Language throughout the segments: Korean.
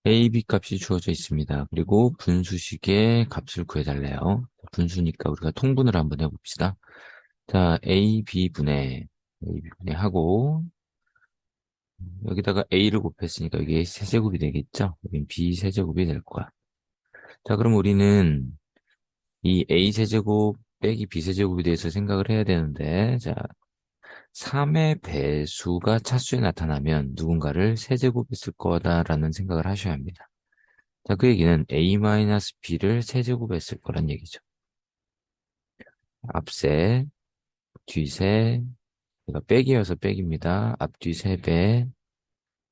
A, B 값이 주어져 있습니다. 그리고 분수식의 값을 구해달래요. 분수니까 우리가 통분을 한번 해봅시다. 자, A, B 분의 하고, 여기다가 A를 곱했으니까 이게 세제곱이 되겠죠? 여긴 B 세제곱이 될 거야. 자, 그럼 우리는 이 A 세제곱 빼기 B 세제곱에 대해서 생각을 해야 되는데, 자, 3의 배수가 차수에 나타나면 누군가를 세제곱했을 거다라는 생각을 하셔야 합니다. 자, 그 얘기는 A-B를 세제곱했을 거란 얘기죠. 앞세, 뒤세, 그러니까 빼기여서 빼기입니다. 앞뒤 세배,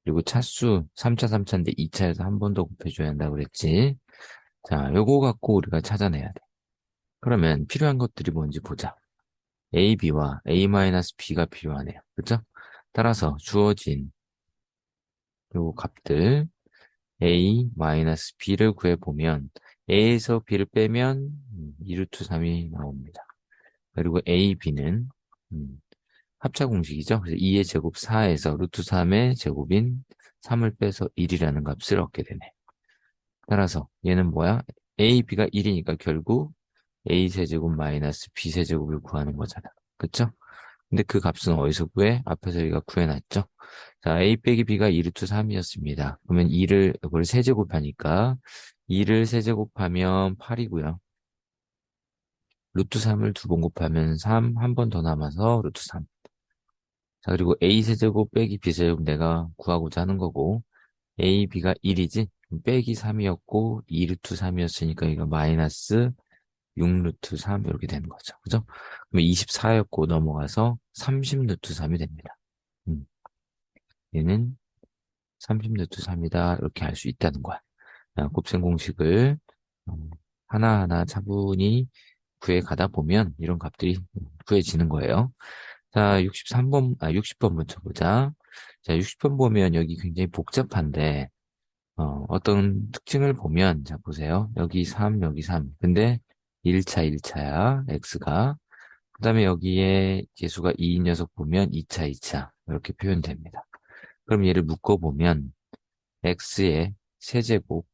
그리고 차수 3차, 3차인데 2차에서 한 번 더 곱해줘야 한다고 그랬지. 자, 요거 갖고 우리가 찾아내야 돼. 그러면 필요한 것들이 뭔지 보자. A, B와 A-B가 필요하네요. 그죠? 따라서 주어진 요 값들 A-B를 구해보면 A에서 B를 빼면 2루트 3이 나옵니다. 그리고 A, B는 합차 공식이죠. 그래서 2의 제곱 4에서 루트 3의 제곱인 3을 빼서 1이라는 값을 얻게 되네. 따라서 얘는 뭐야? A, B가 1이니까 결국 A 세제곱 마이너스 B 세제곱을 구하는 거잖아. 그쵸? 근데 그 값은 어디서 구해? 앞에서 우리가 구해놨죠? 자, A 빼기 B가 2 루트 3이었습니다. 그러면 2를, 이걸 세제곱하니까 2를 세제곱하면 8이고요. 루트 3을 두 번 곱하면 3, 한 번 더 남아서 루트 3. 자, 그리고 A 세제곱 빼기 B 세제곱 내가 구하고자 하는 거고, A, B가 1이지? 빼기 3이었고, 2 루트 3이었으니까 이거 마이너스 6 루트 3 이렇게 되는 거죠. 그죠? 그러면 24였고 넘어가서 30 루트 3이 됩니다. 음, 얘는 30 루트 3이다. 이렇게 할 수 있다는 거야. 자, 곱셈 공식을 하나하나 차분히 구해 가다 보면 이런 값들이 구해지는 거예요. 자, 60번부터 보자. 자, 60번 보면 여기 굉장히 복잡한데, 어떤 특징을 보면, 자, 보세요. 여기 3, 여기 3. 근데 1차, 1차야, x가. 그 다음에 여기에 개수가 2인 녀석 보면 2차, 2차. 이렇게 표현됩니다. 그럼 얘를 묶어보면, x의 세제곱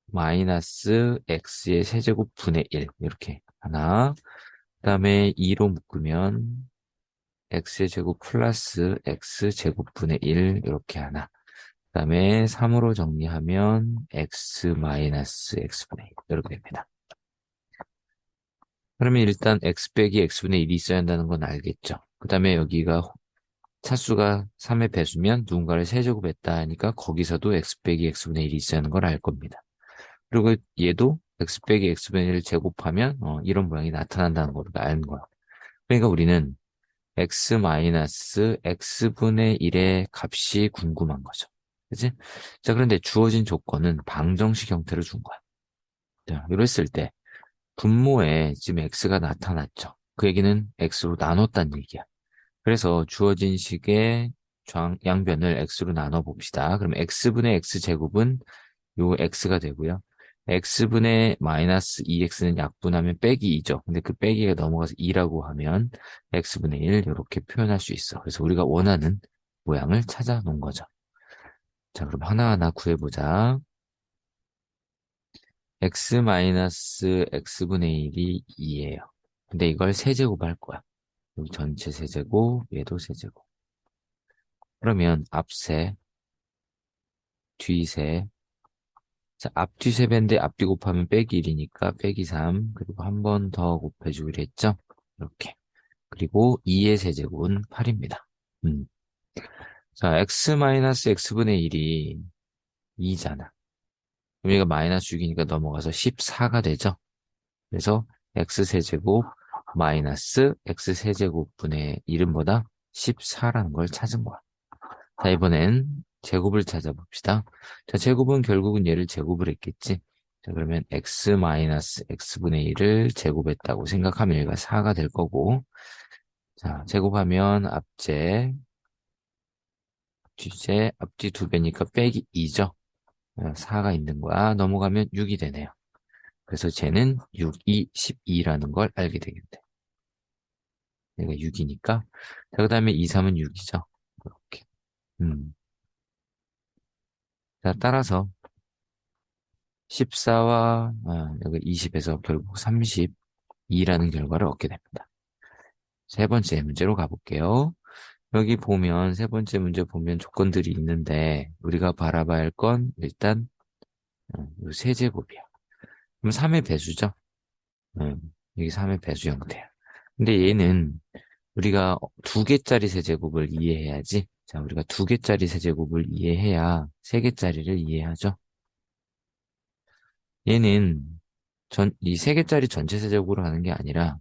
마이너스 x의 세제곱 분의 1. 이렇게. 하나. 그 다음에 2로 묶으면, x의 제곱 플러스 x 제곱분의 1 이렇게 하나. 그다음에 3으로 정리하면 x 마이너스 x분의 1 이렇게 됩니다. 그러면 일단 x 빼기 x분의 1이 있어야 한다는 건 알겠죠. 그다음에 여기가 차수가 3의 배수면 누군가를 세제곱했다 하니까 거기서도 x 빼기 x분의 1이 있어야 하는 걸 알 겁니다. 그리고 얘도 x 빼기 x분의 1을 제곱하면 이런 모양이 나타난다는 걸 아는 거야. 그러니까 우리는 x 마이너스 x분의 1의 값이 궁금한 거죠. 그치? 자, 그런데 주어진 조건은 방정식 형태로 준 거야. 자, 이랬을 때 분모에 지금 x가 나타났죠. 그 얘기는 x로 나눴다는 얘기야. 그래서 주어진 식의 양변을 x로 나눠 봅시다. 그럼 x분의 x제곱은 요 x가 되고요. x분의 마이너스 2x는 약분하면 빼기 2죠. 근데 그 빼기가 넘어가서 2라고 하면 x분의 1 이렇게 표현할 수 있어. 그래서 우리가 원하는 모양을 찾아 놓은 거죠. 자, 그럼 하나하나 구해보자. x 마이너스 x분의 1이 2예요. 근데 이걸 세제곱 할 거야. 여기 전체 세제곱, 얘도 세제곱. 그러면 앞세, 뒤세, 자, 앞뒤 세배인데 앞뒤 곱하면 빼기 1이니까 빼기 3, 그리고 한 번 더 곱해주기로 했죠? 이렇게. 그리고 2의 세제곱은 8입니다. 음. 자, x-x분의 1이 2잖아. 그럼 얘가 마이너스 6이니까 넘어가서 14가 되죠? 그래서 x세제곱 마이너스 x세제곱분의 1은보다 14라는 걸 찾은 거야. 자, 이번엔 제곱을 찾아봅시다. 자, 제곱은 결국은 얘를 제곱을 했겠지. 자, 그러면 x 마이너스 x분의 1을 제곱했다고 생각하면 얘가 4가 될 거고. 자, 제곱하면 앞제, 뒤제, 앞뒤 두 배니까 빼기 2죠. 4가 있는 거야. 넘어가면 6이 되네요. 그래서 쟤는 6, 2, 12라는 걸 알게 되겠네. 얘가 6이니까. 자, 그 다음에 2, 3은 6이죠. 이렇게. 음. 자, 따라서 14와 여기 20에서 결국 32라는 결과를 얻게 됩니다. 세 번째 문제로 가볼게요. 여기 보면 세 번째 문제 보면 조건들이 있는데 우리가 바라봐야 할 건 일단 이 세제곱이야. 그럼 3의 배수죠? 음, 이게 3의 배수 형태야. 근데 얘는 우리가 두 개짜리 세제곱을 이해해야지. 자, 우리가 두 개짜리 세제곱을 이해해야 세 개짜리를 이해하죠. 얘는 이 세 개짜리 전체 세제곱으로 하는 게 아니라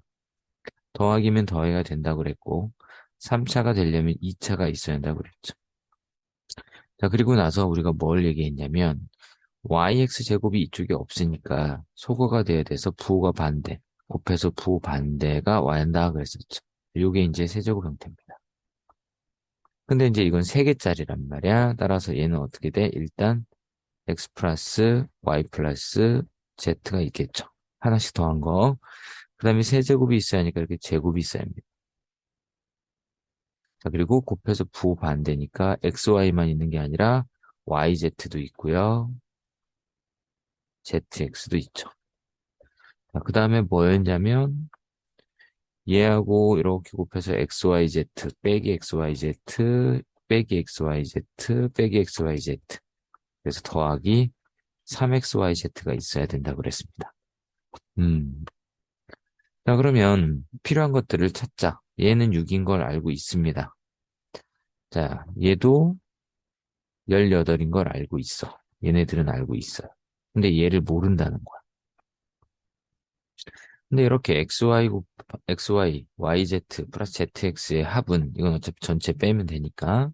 더하기면 더해야 된다고 그랬고 3차가 되려면 2차가 있어야 한다고 그랬죠. 자, 그리고 나서 우리가 뭘 얘기했냐면 yx 제곱이 이쪽에 없으니까 소거가 돼야 돼서 부호가 반대, 곱해서 부호 반대가 와야 한다 그랬었죠. 요게 이제 세제곱 형태입니다. 근데 이제 이건 세 개짜리란 말이야. 따라서 얘는 어떻게 돼? 일단 x 플러스 y 플러스 z가 있겠죠. 하나씩 더한 거. 그 다음에 세제곱이 있어야 하니까 이렇게 제곱이 있어야 합니다. 자, 그리고 곱해서 부호 반대니까 xy만 있는 게 아니라 yz도 있고요. zx도 있죠. 자, 그 다음에 뭐였냐면 얘하고 이렇게 곱해서 xyz 빼기 xyz 빼기 xyz 빼기 xyz 그래서 더하기 3xyz가 있어야 된다고 그랬습니다. 음. 자, 그러면 필요한 것들을 찾자. 얘는 6인 걸 알고 있습니다. 자, 얘도 18인 걸 알고 있어. 얘네들은 알고 있어요. 근데 얘를 모른다는 거야. 근데 이렇게 XY, YZ 플러스 ZX의 합은 이건 어차피 전체 빼면 되니까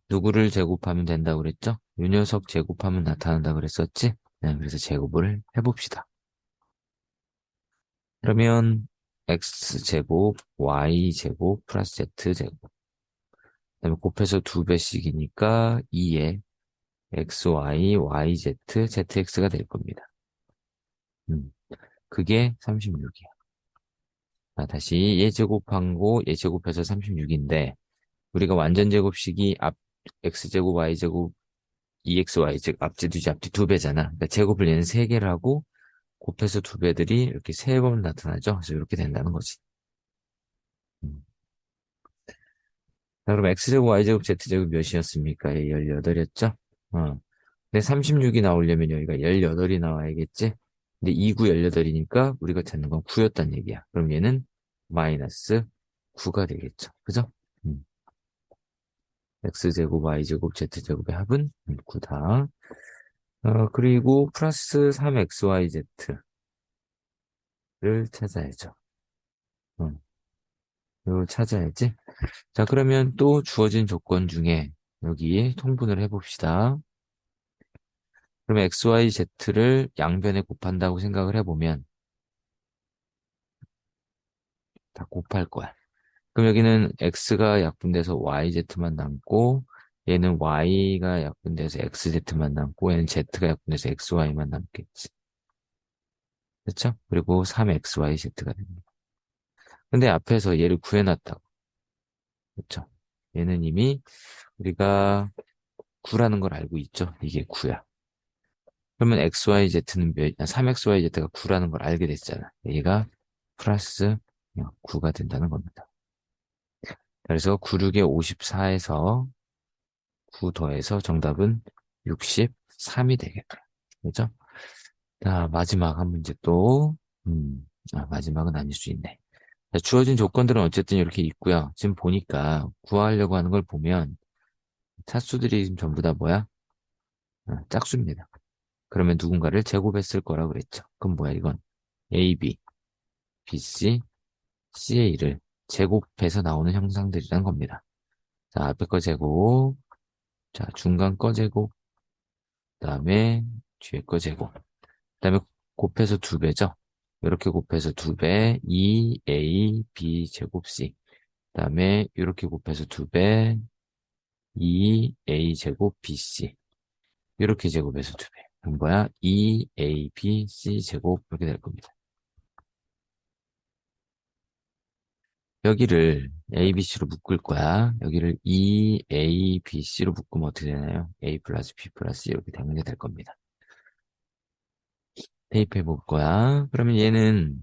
누구를 제곱하면 된다고 그랬죠? 이 녀석 제곱하면 나타난다 그랬었지? 네, 그래서 제곱을 해봅시다. 그러면 X제곱, Y제곱 플러스 Z제곱 그다음에 곱해서 2배씩이니까 2에 XY, YZ, ZX가 될 겁니다. 그게 36이야. 다시 얘 제곱한 거, 얘 제곱해서 36인데, 우리가 완전 제곱식이 X제곱, Y제곱, EXY, 즉, 앞뒤 뒤지 앞뒤 2배잖아. 그러니까 제곱을 얘는 3개를 하고, 곱해서 2배들이 이렇게 3번 나타나죠. 그래서 이렇게 된다는 거지. 음. 자, 그럼 X제곱, Y제곱, Z제곱 몇이었습니까? 18이었죠? 근데 36이 나오려면 여기가 18이 나와야겠지? 근데 2구 18이니까 우리가 찾는 건 9였단 얘기야. 그럼 얘는 마이너스 9가 되겠죠. 그죠? 음. X제곱, Y제곱, Z제곱의 합은 9다. 그리고 플러스 3XYZ를 찾아야죠. 이걸 찾아야지. 자, 그러면 또 주어진 조건 중에 여기 통분을 해봅시다. 그럼 XYZ를 양변에 곱한다고 생각을 해보면 다 곱할 거야. 그럼 여기는 X가 약분돼서 YZ만 남고 얘는 Y가 약분돼서 XZ만 남고 얘는 Z가 약분돼서 XY만 남겠지. 그렇죠? 그리고 3XYZ가 됩니다. 근데 앞에서 얘를 구해놨다고. 그렇죠? 얘는 이미 우리가 9라는 걸 알고 있죠? 이게 9야. 그러면 XYZ는 3XYZ가 9라는 걸 알게 됐잖아. 얘가 플러스 9가 된다는 겁니다. 그래서 9, 6에 54에서 9 더해서 정답은 63이 되겠다. 그죠? 자, 마지막 한 문제 또, 마지막은 아닐 수 있네. 자, 주어진 조건들은 어쨌든 이렇게 있고요. 지금 보니까 구하려고 하는 걸 보면 차수들이 지금 전부 다 뭐야? 짝수입니다. 그러면 누군가를 제곱했을 거라고 그랬죠. 그럼 뭐야, 이건? A, B, B, C, CA를 제곱해서 나오는 형상들이란 겁니다. 자, 앞에 거 제곱, 자, 중간 거 제곱, 그다음에 뒤에 거 제곱. 그다음에 곱해서 2배죠. 이렇게 곱해서 2배, 2A, B 제곱 C. 그다음에 이렇게 곱해서 2배, 2A 제곱 BC. 이렇게 제곱해서 2배. 그럼 뭐야? 2A, B, C 제곱 이렇게 될 겁니다. 여기를 A, B, C로 묶을 거야. 여기를 E, A, B, C로 묶으면 어떻게 되나요? A 플러스 B 플러스 C 이렇게 되는 게 될 겁니다. 대입해 볼 거야. 그러면 얘는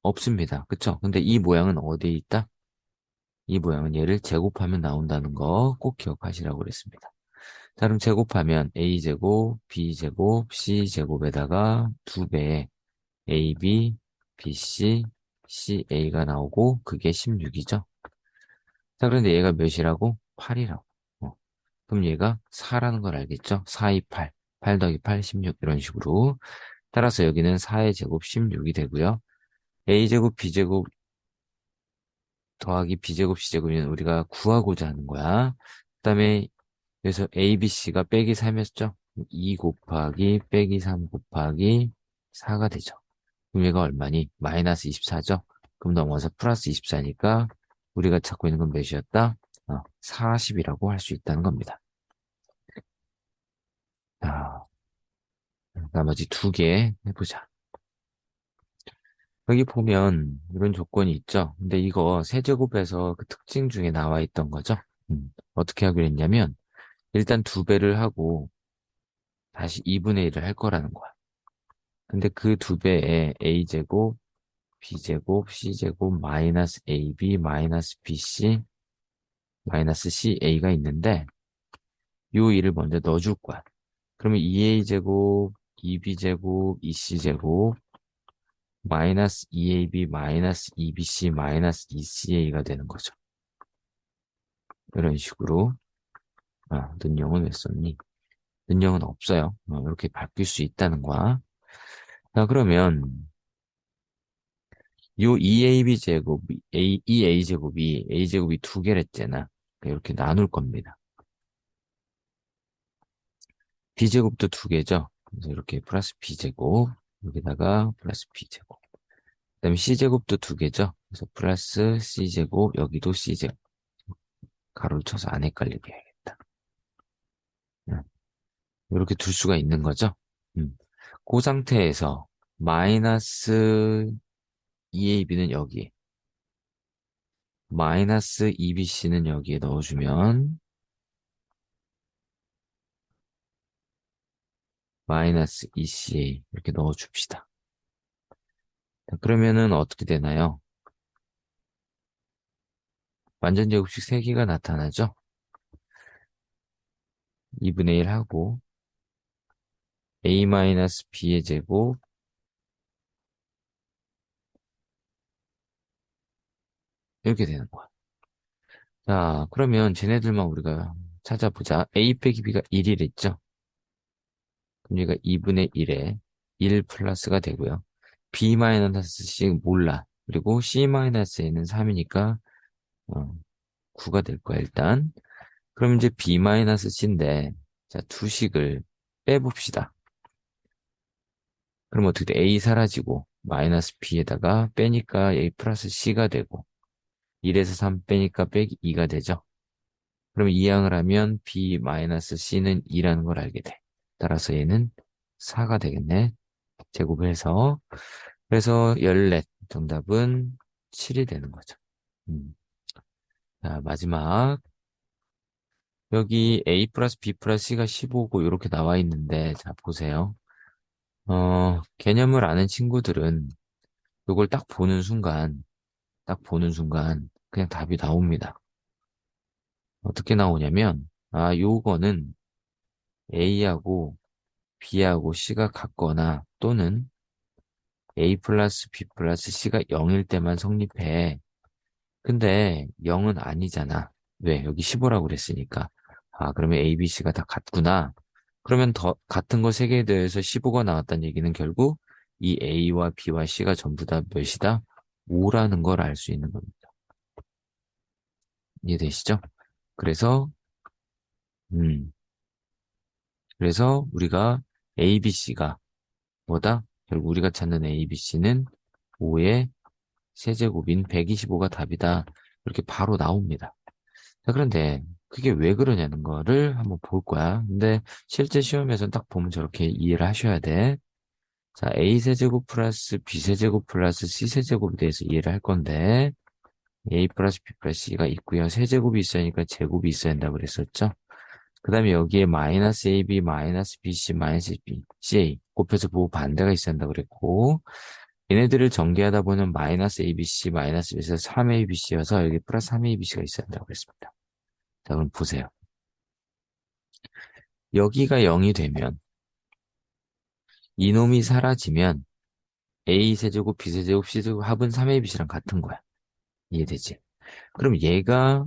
없습니다. 그쵸? 근데 이 모양은 어디에 있다? 이 모양은 얘를 제곱하면 나온다는 거 꼭 기억하시라고 그랬습니다. 자, 그럼 제곱하면 A제곱, B제곱, C제곱에다가 2배의 AB, BC, CA가 나오고 그게 16이죠. 자, 그런데 얘가 몇이라고? 8이라고. 그럼 얘가 4라는 걸 알겠죠? 4, 2, 8. 8 더하기 8, 16 이런 식으로. 따라서 여기는 4의 제곱 16이 되고요. A제곱, B제곱 더하기 B제곱, C제곱은 우리가 구하고자 하는 거야. 그다음에 그래서 A, B, C가 빼기 3이었죠? 2 곱하기 빼기 3 곱하기 4가 되죠. 그럼 얘가 얼마니? 마이너스 24죠? 그럼 넘어서 플러스 24니까 우리가 찾고 있는 건 몇이었다? 40이라고 할 수 있다는 겁니다. 자, 나머지 두 개 해보자. 여기 보면 이런 조건이 있죠? 근데 이거 세제곱에서 그 특징 중에 나와 있던 거죠? 어떻게 하기로 했냐면 일단 2배를 하고 다시 2분의 1을 할 거라는 거야. 근데 그 2배에 a제곱, b제곱, c제곱, 마이너스 ab, 마이너스 bc, 마이너스 ca가 있는데 요 2를 먼저 넣어줄 거야. 그러면 2a제곱, 2b제곱, 2c제곱, 마이너스 2ab, 마이너스 2bc, 마이너스 2ca가 되는 거죠. 이런 식으로 는영은 왜 썼니? 는영은 없어요. 이렇게 바뀔 수 있다는 거야. 자, 그러면 요 2ab 제곱, 이 a 제곱이 a 제곱이 두 개랬잖아. 이렇게 나눌 겁니다. b 제곱도 두 개죠. 그래서 이렇게 플러스 b 제곱, 여기다가 플러스 b 제곱. 그다음에 c 제곱도 두 개죠. 그래서 플러스 c 제곱, 여기도 c 제곱. 가로를 쳐서 안 헷갈리게 해야겠다. 이렇게 둘 수가 있는 거죠. 음. 그 상태에서 마이너스 2ab는 여기에, 마이너스 2bc는 여기에 넣어주면 마이너스 2ca 이렇게 넣어줍시다. 자, 그러면은 어떻게 되나요? 완전 제곱식 3개가 나타나죠? 2분의 1 하고 a-b의 제곱 이렇게 되는 거야. 자, 그러면 쟤네들만 우리가 찾아보자. a 빼기 b가 1이랬죠? 그럼 얘가 2분의 1에 1 플러스가 되고요. b 마이너스 c 몰라. 그리고 c 마이너스에는 3이니까 9가 될 거야, 일단. 그럼 이제 b 마이너스 c인데, 자, 두식을 빼봅시다. 그럼 어떻게 돼? a 사라지고, 마이너스 b에다가 빼니까 a 플러스 c가 되고, 1에서 3 빼니까 빼기 2가 되죠. 그럼 이항을 하면 b 마이너스 c는 2라는 걸 알게 돼. 따라서 얘는 4가 되겠네. 제곱해서. 그래서 14. 정답은 7이 되는 거죠. 음. 자, 마지막. 여기 A 플러스 B 플러스 C가 15고 이렇게 나와 있는데, 자, 보세요. 개념을 아는 친구들은 이걸 딱 보는 순간, 그냥 답이 나옵니다. 어떻게 나오냐면, 요거는 A하고 B하고 C가 같거나 또는 A 플러스 B 플러스 C가 0일 때만 성립해. 근데 0은 아니잖아. 왜? 여기 15라고 그랬으니까. 그러면 A, B, C가 다 같구나. 그러면 더, 같은 거 3개에 대해서 15가 나왔다는 얘기는 결국 이 A와 B와 C가 전부 다 몇이다? 5라는 걸 알 수 있는 겁니다. 이해되시죠? 그래서, 음, 그래서 우리가 A, B, C가 뭐다? 결국 우리가 찾는 A, B, C는 5의 세제곱인 125가 답이다. 이렇게 바로 나옵니다. 자, 그런데 그게 왜 그러냐는 거를 한번 볼 거야. 근데 실제 시험에서 딱 보면 저렇게 이해를 하셔야 돼. 자, A세제곱 플러스 B세제곱 플러스 C세제곱에 대해서 이해를 할 건데, A 플러스 B 플러스 C가 있고요. 세제곱이 있으니까 제곱이 있어야 한다고 그랬었죠. 그 다음에 여기에 마이너스 AB, 마이너스 BC, 마이너스 B, CA 곱해서 부호 반대가 있어야 한다고 그랬고 얘네들을 전개하다 보면 마이너스 ABC, 마이너스 B에서 3ABC여서 여기 플러스 3ABC가 있어야 한다고 그랬습니다. 자, 그럼 보세요. 여기가 0이 되면 이놈이 사라지면 A 세제곱, B 세제곱, C 세제곱 합은 3ABC랑 같은 거야. 이해되지? 그럼 얘가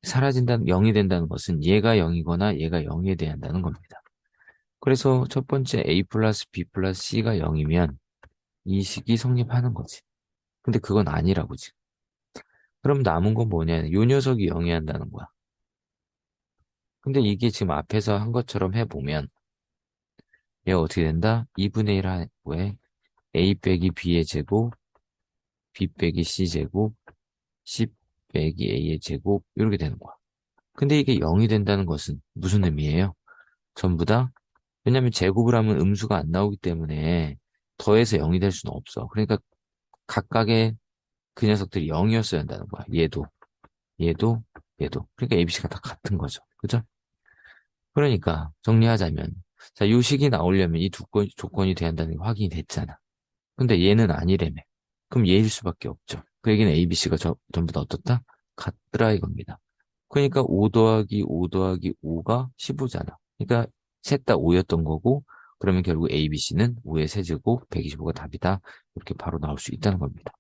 사라진다는, 0이 된다는 것은 얘가 0이거나 얘가 0이 돼야 한다는 겁니다. 그래서 첫 번째 A 플러스 B 플러스 C가 0이면 이 식이 성립하는 거지. 근데 그건 아니라고 지금. 그럼 남은 건 뭐냐? 요 녀석이 0이 한다는 거야. 근데 이게 지금 앞에서 한 것처럼 해보면 얘가 어떻게 된다? 2분의 1 하고에 A 빼기 B의 제곱, B 빼기 C 제곱, C 빼기 A의 제곱 이렇게 되는 거야. 근데 이게 0이 된다는 것은 무슨 의미예요? 전부 다 왜냐면 제곱을 하면 음수가 안 나오기 때문에 더해서 0이 될 수는 없어. 그러니까 각각의 그 녀석들이 0이었어야 한다는 거야. 얘도, 얘도, 얘도. 그러니까 ABC가 다 같은 거죠. 그죠? 그러니까 정리하자면 자, 요 식이 나오려면 이 두 조건이 돼야 한다는 게 확인이 됐잖아. 근데 얘는 아니래매. 그럼 얘일 수밖에 없죠. 그 얘기는 ABC가 전부 다 어떻다? 같더라 이겁니다. 그러니까 5 더하기 5 더하기 5가 15잖아. 그러니까 셋 다 5였던 거고 그러면 결국 ABC는 5의 세제곱 125가 답이다. 이렇게 바로 나올 수 있다는 겁니다.